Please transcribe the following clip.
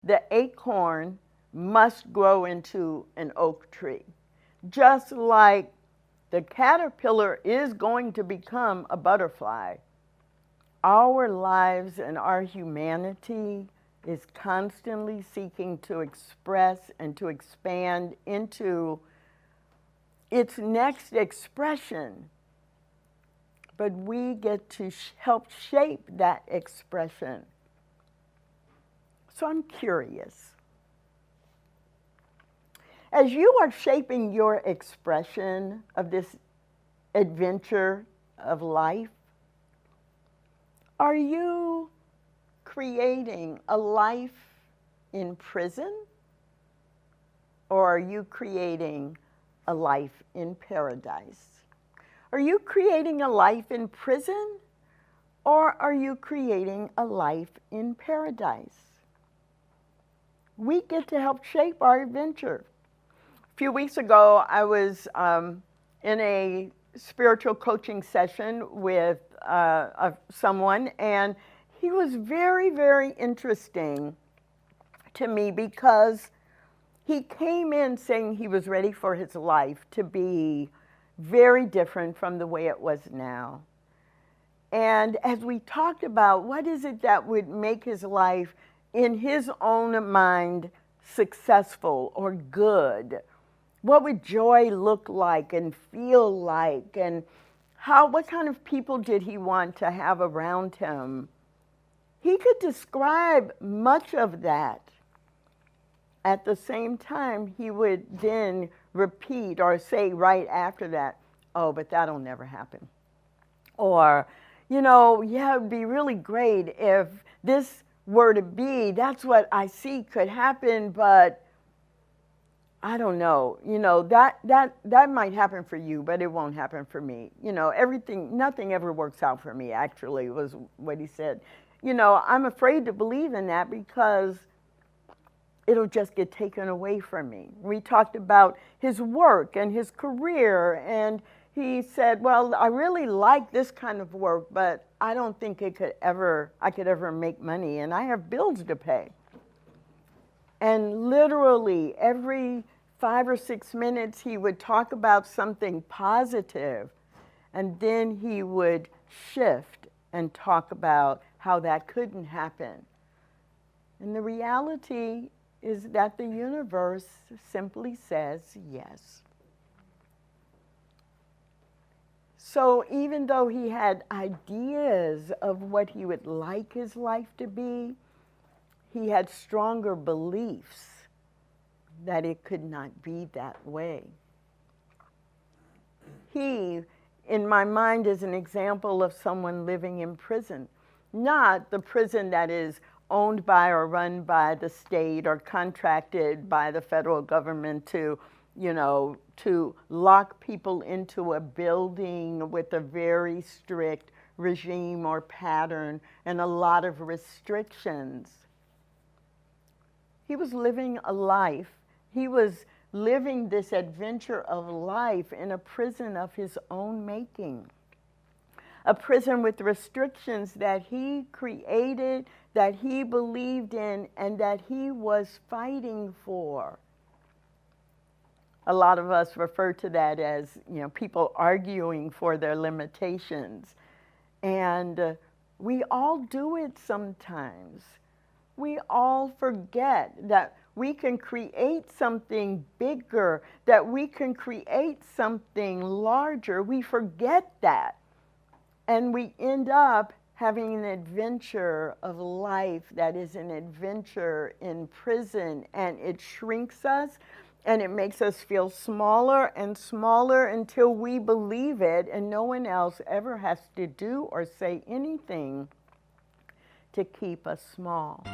the acorn must grow into an oak tree. Just like the caterpillar is going to become a butterfly, our lives and our humanity is constantly seeking to express and to expand into its next expression. But we get to help shape that expression. So I'm curious. As you are shaping your expression of this adventure of life, are you creating a life in prison, or are you creating a life in paradise? Are you creating a life in prison, or are you creating a life in paradise? We get to help shape our adventure. A few weeks ago, I was in a spiritual coaching session with someone, and he was very, very interesting to me because he came in saying he was ready for his life to be very different from the way it was now. And as we talked about what is it that would make his life in his own mind successful or good, what would joy look like and feel like, and what kind of people did he want to have around him? He could describe much of that. At the same time, he would then repeat or say right after that, oh, but that'll never happen. Or, yeah, it'd be really great if this were to be, that's what I see could happen, but I don't know, that might happen for you, but it won't happen for me. Nothing ever works out for me, actually, was what he said. I'm afraid to believe in that because it'll just get taken away from me. We talked about his work and his career, and he said, well, I really like this kind of work, but I don't think I could ever make money, and I have bills to pay. And literally every 5 or 6 minutes, he would talk about something positive, and then he would shift and talk about how that couldn't happen. And the reality is that the universe simply says yes. So even though he had ideas of what he would like his life to be, he had stronger beliefs that it could not be that way. He, in my mind, is an example of someone living in prison, not the prison that is owned by or run by the state or contracted by the federal government to lock people into a building with a very strict regime or pattern and a lot of restrictions. He was living a life. He was living this adventure of life in a prison of his own making. A prison with restrictions that he created, that he believed in, and that he was fighting for. A lot of us refer to that as, people arguing for their limitations. And we all do it sometimes. We all forget that we can create something bigger, that we can create something larger. We forget that. And we end up having an adventure of life that is an adventure in prison, and it shrinks us and it makes us feel smaller and smaller until we believe it, and no one else ever has to do or say anything to keep us small.